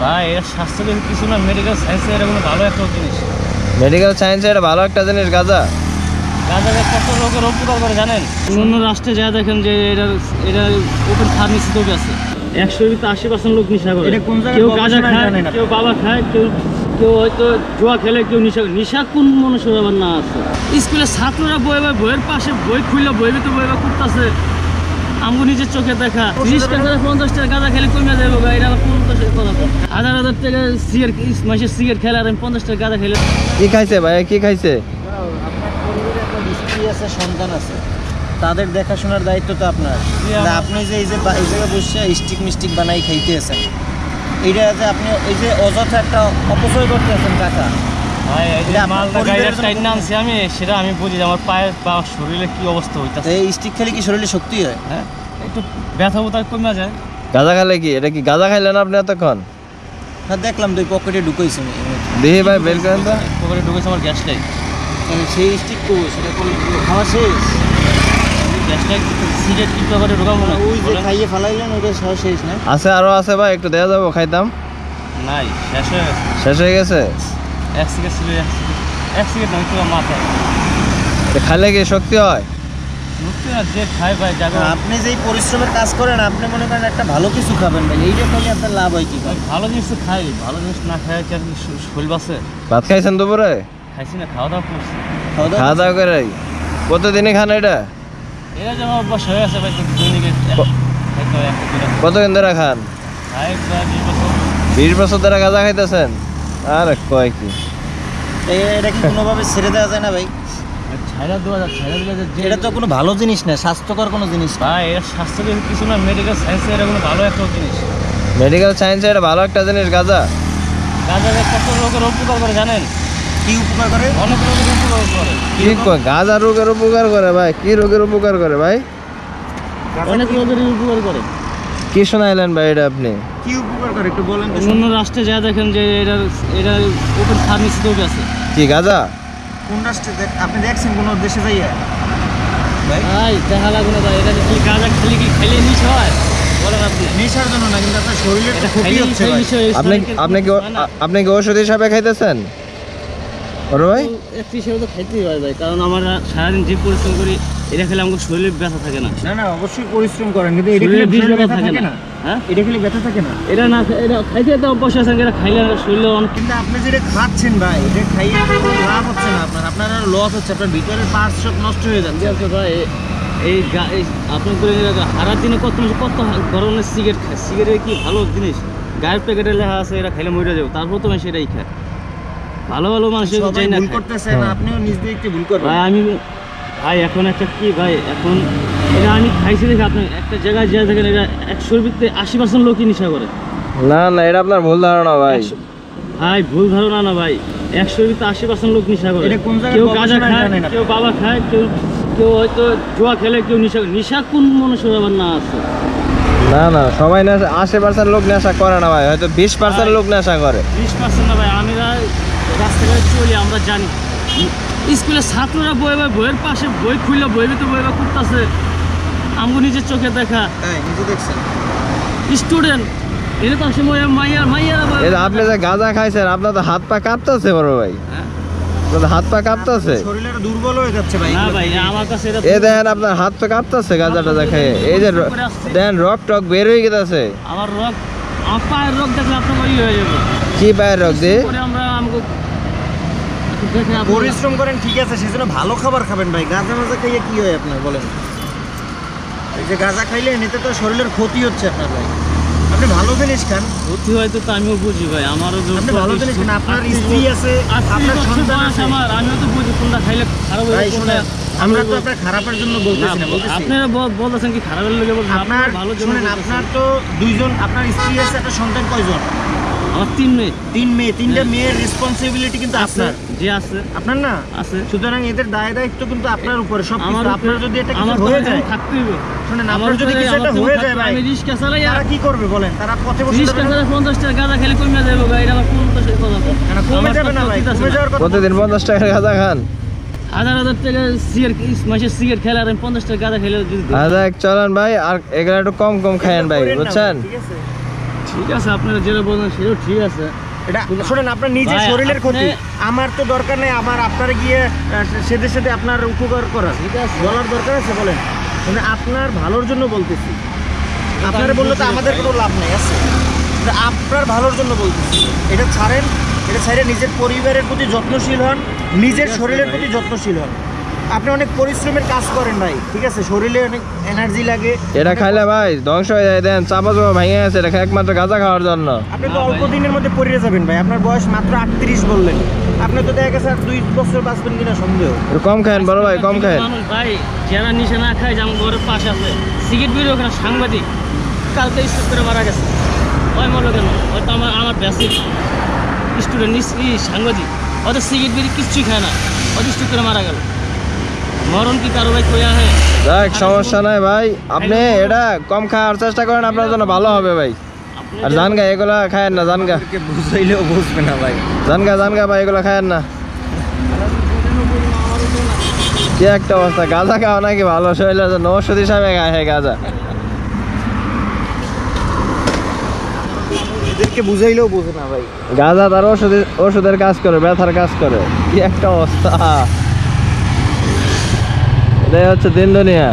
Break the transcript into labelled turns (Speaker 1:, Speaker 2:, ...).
Speaker 1: ভাই এটা স্বাস্থ্যের কিছু না, মেডিকেল সায়েন্সে এটা কোনো ভালো একটা জিনিস।
Speaker 2: মেডিকেল সায়েন্সে এটা ভালো একটা জিনিস। গাঁজা
Speaker 1: গাঁজাকে কত লোকের উপকার করে জানেন? অন্য রাষ্ট্রে যা দেখেন যে এটা ওপেন ফার্মেসিতেও আছে। 100-80% লোক নেশা করে। কেউ গাঁজা খায়, কেউ বাবা খায়, কেউ হয়তো জুয়া খেলে, কেউ নেশা কোন মানুষের আবার না আছে। স্কুলের ছাত্ররা বইয়ের পাশে বই খুললে বই ভিতরে বই করতেছে। আমগো নিজের চোখে দেখা 30 টাকা 50 টাকা গাঁজা খেলে কমে যাবে। এটা আবার কোন কথা? হাজার টাকা মাসের সিগারেট খেলে আর 50 টাকা গাঁজা খেলে।
Speaker 2: কি খাইছে ভাই? কি খাইছে?
Speaker 3: আপনার পরিবারে একটা স্ত্রী আছে, সন্তান আছে, তাদের দেখাশোনার দায়িত্ব তো আপনার। আপনি যে এই জায়গায় বসে স্টিক মিস্টিক বানাই খাইতেছেন, এইটা যে আপনি এই যে অযথা একটা অপচয় করতেছেন টাকা।
Speaker 1: ভাই মালটা গাড়ির টাইট নামছি আমি, সেটা আমি বুঝি আমার পায়ের বা শরীরে কি অবস্থা হইতাছে।
Speaker 3: এই স্টিক খেলে কি শরীরে শক্তি হয়?
Speaker 1: হ্যাঁ, একটু ব্যথা বোধ কমে যায়।
Speaker 2: গাঁজা খাইলে কি এটা কি গাঁজা খাইলেন আপনি এতক্ষণ?
Speaker 3: হ্যাঁ, দেখলাম তো পকেটে ঢুকাইছি।
Speaker 2: দেখি ভাই বের করেন তো।
Speaker 1: পকেটে ঢুকেছে আমার গ্যাস লাইট।
Speaker 3: সেই স্টিক তো সেটা খাওয়া শেষ।
Speaker 1: গ্যাস লাইট সিগারেট কি পকেটে ঢুকাবো না?
Speaker 3: ওই যে খাইয়ে ফেলাইলেন, ওটা খাওয়া শেষ না?
Speaker 2: আছে, আরো আছে ভাই, একটু দেওয়া যাবো? খাইতাম।
Speaker 1: নাই, শেষ হয়ে গেছে।
Speaker 2: শেষ হয়ে গেছে?
Speaker 1: এক সিগারেট ছিল, এক সিগারেট নয়, তোমার মাথায়
Speaker 2: খাইলে কি শক্তি হয়?
Speaker 1: যে খায় ভাই জায়গা।
Speaker 3: আপনি যেই পরিশ্রমের কাজ করেন, আপনি মনে করেন একটা ভালো কিছু খাবেন ভাই, এইটা খাইলে আপনার লাভ হয় কি?
Speaker 1: ভালো জিনিস তো খাই, ভালো জিনিস না খাই কি আর শরীর বাঁচে?
Speaker 2: ভাত খাইছেন দুপুরে?
Speaker 1: খাইছি না, খাওয়া দাওয়া করছি।
Speaker 2: খাওয়া দাওয়া করে প্রতিদিনই খান এটা?
Speaker 1: এটা যেমন অভ্যাস হয়ে আছে ভাই, দৈনিক
Speaker 2: কতদিন ধরে খান?
Speaker 1: খাই প্রায় 20 বছর।
Speaker 2: 20 বছর ধরে গাঁজা খাইতেছেন? আরে কয় কি,
Speaker 3: এটা কি কোনোভাবে ছেড়ে দেওয়া যায় না ভাই?
Speaker 1: ছাইড়া দেওয়া যায়, ছাইড়া দিলে
Speaker 3: এটা তো কোনো ভালো জিনিস না, স্বাস্থ্যকর কোনো জিনিস না।
Speaker 1: ভাই এটা স্বাস্থ্যের কিছু না, মেডিকেল সায়েন্সে এটা কোনো ভালো একটা জিনিস।
Speaker 2: মেডিকেল সায়েন্সে এটা ভালো একটা জিনিস। গাঁজা
Speaker 1: গাঁজাকে কত লোকের উপকার করে জানেন?
Speaker 3: কি উপকার করে?
Speaker 1: অনেক লোকের উপকার করে।
Speaker 2: কি কয়? গাঁজা রোগের উপকার করে ভাই? কি রোগের উপকার করে ভাই?
Speaker 1: অনেক লোকের উপকার করে।
Speaker 2: কি শোনাইলেন ভাই এটা আপনি?
Speaker 3: কি উপকার করে একটু বলেন তো।
Speaker 1: অন্য রাষ্ট্রে যা দেখেন যে এটা ওপেন ফার্মেসিতেও আছে।
Speaker 2: কি গাঁজা?
Speaker 3: কোন রাষ্ট্রে আপনি দেখছেন কোন দেশে যাইয়া?
Speaker 1: ভাই দেখা লাগবে না ভাই, এটা কি গাঁজা খাইলে নিশ হয় বলেন আপনি?
Speaker 3: নেশার জন্য না, কিন্তু আপনার শরীরে একটা ক্ষতি হচ্ছে ভাই।
Speaker 2: আপনি কি ওষুধ হিসাবে খাইতেছেন বড় ভাই?
Speaker 1: একটু হিসেবে তো খাইতেই হয় ভাই, কারণ আমরা সারাদিন যে পরিশ্রম করি, এটা খেলে আমাকে শরীরে ব্যথা থাকে না।
Speaker 3: না, অবশ্যই পরিশ্রম করেন, কিন্তু এটা খেলে ব্যথা থাকে না। হ্যাঁ, এটা খেলে ব্যথা থাকে না।
Speaker 1: এটা না, এটা খাইতে তো অভ্যাস আছে, এটা খাইলে শরীরে অনেক।
Speaker 3: কিন্তু আপনি যেটা খাচ্ছেন ভাই, এটা খাইয়ে কোনো লাভ হচ্ছে না আপনার লস হচ্ছে, আপনার ভিতরের পার্টস সব নষ্ট হয়ে যাচ্ছে
Speaker 1: ভাই। এই আপনি হারার দিনে কত ধরনের সিগারেট খায়। সিগারেট কি ভালো জিনিস? গায়ের প্যাকেটে লেখা আছে এটা খাইলে মরে যাবে, তারপর তো আমি সেটাই খায়। ভালো মানুষের
Speaker 3: ভুল করতেছেন, আপনিও নিজ দিয়ে একটু ভুল করবেন
Speaker 1: ভাই। ভাই এখন একটা কি ভাই, এখন এটা আমি খাইছি দেখে আপনি একটা জায়গায় যা দেখেন, এটা 100-র ভিতরে 80% লোকই নেশা করে।
Speaker 2: না, এটা আপনার ভুল ধারণা ভাই।
Speaker 1: ভাই ভুল ধারণা না ভাই, 100-র ভিতরে 80% লোক নেশা করে। কেউ গাঁজা খায়, কেউ বাবা খায়, কেউ হয়তো জুয়া খেলে, কেউ নেশা কোন মানুষের আবার না আছে?
Speaker 2: না, সবাই নেশা 80% লোক নেশা করে না ভাই, হয়তো 20% লোক নেশা করে।
Speaker 1: 20% না ভাই, আমি রাস্তাঘাটে চলি, আমরা জানি। স্কুলের ছাত্ররা বইয়ের পাশে বই খুললে বই ভিতরে বই করতেছে। আমগো নিজের চোখে দেখা। স্টুডেন্ট এটা তো সময় মাইয়ারা।
Speaker 2: আপনি যে গাঁজা খাইছেন, আপনার তো হাত পা কাঁপতেছে বড় ভাই। হাত পা কাঁপতেছে,
Speaker 3: শরীরটা দুর্বল হয়ে যাচ্ছে ভাই।
Speaker 1: না ভাই, আমার কাছে এটা
Speaker 2: এই দেখেন আপনার হাত পা কাঁপতেছে গাঁজাটা খেয়ে। এই যে দেখেন রক টক বের হয়ে গেছে।
Speaker 1: আমার পায়ের রোগ দেখলে আপনার ওই হয়ে যাবে।
Speaker 2: কি পায়ের রোগ দিয়ে?
Speaker 3: পরিশ্রম করেন ঠিক আছে, সেজন্য ভালো খাবার খাবেন ভাই। গাঁজা খাইয়ে কি হয় আপনার বলেন? এই যে গাঁজা খাইলে এতে তো শরীরের ক্ষতি হচ্ছে আপনার ভাই। আপনি ভালো জিনিস খান।
Speaker 1: ক্ষতি হয়তো তো আমিও বুঝি ভাই, আমারও
Speaker 3: আপনি ভালো জিনিস খান, আপনার স্ত্রী আছে, আপনার সন্তান আছে।
Speaker 1: আমিও তো বুঝি কোনটা খাইলে খারাপ হবে, কোনটা।
Speaker 3: আমরা তো আপনার খারাপের জন্য বলতেছি না,
Speaker 1: আপনারা বলতেছেন কি খারাপের লেগে বলছেন?
Speaker 3: আপনার ভালো জন্য। আপনার তো দুইজন, আপনার স্ত্রী আছে, একটা সন্তান কয়জন?
Speaker 1: আমার 3 মেয়ে।
Speaker 3: 3 মেয়ে, 3টা মেয়ের রেসপন্সিবিলিটি কিন্তু আপনার।
Speaker 1: জি আছে,
Speaker 3: আপনার না
Speaker 1: আছে।
Speaker 3: সুতরাং এদের দায় দায়িত্ব কিন্তু আপনার উপরে সব। আপনার যদি এটা কিছু
Speaker 1: আমার
Speaker 3: হয়ে যায়,
Speaker 1: থাকতে হবে।
Speaker 3: শুনেন, আপনার যদি কিছু একটা হয়ে যায় ভাই,
Speaker 1: আমি রিস্কা চালাই,
Speaker 3: তারা কি করবে বলেন? তারা পথে বসে
Speaker 1: রিস্কা চালাই 50 টাকা গাঁজা খেলে কমে যাবে ভাই। এটা আমার কোন কথা?
Speaker 3: না, কমে যাবে না ভাই, কমে যাওয়ার কথা।
Speaker 2: প্রতিদিন 50 টাকা গাঁজা খান?
Speaker 1: হাজার টাকা মাসের সিগারেট খেলে আর 50 টাকা গাঁজা খেলে।
Speaker 2: চলেন ভাই, আর এগুলো একটু কম খায়েন ভাই, বুঝছেন?
Speaker 1: ঠিক আছে, আপনারা যেটা বলছেন সেটাও ঠিক আছে।
Speaker 3: এটা শোনেন, আপনার নিজের
Speaker 1: ভাই,
Speaker 3: শরীরের ক্ষতি,
Speaker 1: আপনি-
Speaker 3: আমার তো দরকার নেই, আমার আপনার গিয়ে সেদে সেদে আপনার উপকার করা
Speaker 1: ঠিক আছে।
Speaker 3: বলার দরকার আছে বলেন, মানে আপনার ভালোর জন্য বলতেছি। আপনারা
Speaker 1: আমি
Speaker 3: বললে তো
Speaker 1: বুঝি
Speaker 3: আমাদের
Speaker 1: ভাই।
Speaker 3: কোনো লাভ নেই আছে, এটা আপনার ভালোর জন্য বলতেছি। এটা ছাড়েন, এটা ছাড়ে নিজের পরিবারের প্রতি যত্নশীল হন, নিজের
Speaker 1: ঠিক আছে
Speaker 3: শরীরের
Speaker 1: ভাই।
Speaker 3: প্রতি যত্নশীল হন। আপনি অনেক পরিশ্রমের কাজ করেন ভাই, ঠিক আছে, শরীরে অনেক এনার্জি লাগে।
Speaker 2: এটা খাইলে ভাই ধ্বংস হয়ে যায়, দেন চাপা চাপা ভেঙে গেছে, এটা একমাত্র গাঁজা খাওয়ার জন্য।
Speaker 3: আপনি তো
Speaker 1: না
Speaker 3: অল্প
Speaker 1: ভাই।
Speaker 3: দিনের মধ্যে পড়ে যাবেন ভাই, আপনার বয়স মাত্র 38 বললেন, আপনি তো দেখা গেছে আর 2 বছর বাঁচবেন কিনা সন্দেহ।
Speaker 2: একটু কম খায়েন বড় ভাই, কম খায়েন।
Speaker 1: মানুষ ভাই যারা নিশা না খায়, যেমন ঘরের পাশে আছে সিগারেট বিড়ি, ওখানে সাংবাদিক কালকে স্ট্রোক করে মারা গেছে। ওই মরলো কেন? হয়তো আমার বেসিক স্টুডেন্ট সাংবাদিক, হয়তো সিগারেট বিড়ি কিচ্ছুই খায় না, হয়তো স্ট্রোক করে মারা গেল। মরণ কি কারো ভাই কইয়া হয়?
Speaker 2: দেখ সমস্যা নাই ভাই, আপনি এটা কম খাওয়ার চেষ্টা করেন, আপনার জন্য ভালো হবে ভাই।
Speaker 1: আপনি
Speaker 2: আর জানগা এগুলা খায়েন না, জানগা
Speaker 3: বুঝাইলেও বুঝবে না ভাই।
Speaker 2: জানগা ভাই, এগুলো খায়েন না। কি একটা অবস্থা, গাঁজা খাওয়া নাকি ভালো শরীরের জন্য? ওষুধ হিসাবে খায় গাঁজা।
Speaker 3: এদেরকে বুঝাইলেও বোঝে না ভাই।
Speaker 2: গাঁজা তার ওষুধের কাজ করে, ব্যথার কাজ করে। কি একটা অবস্থা, এটাই হচ্ছে দিন দুনিয়া।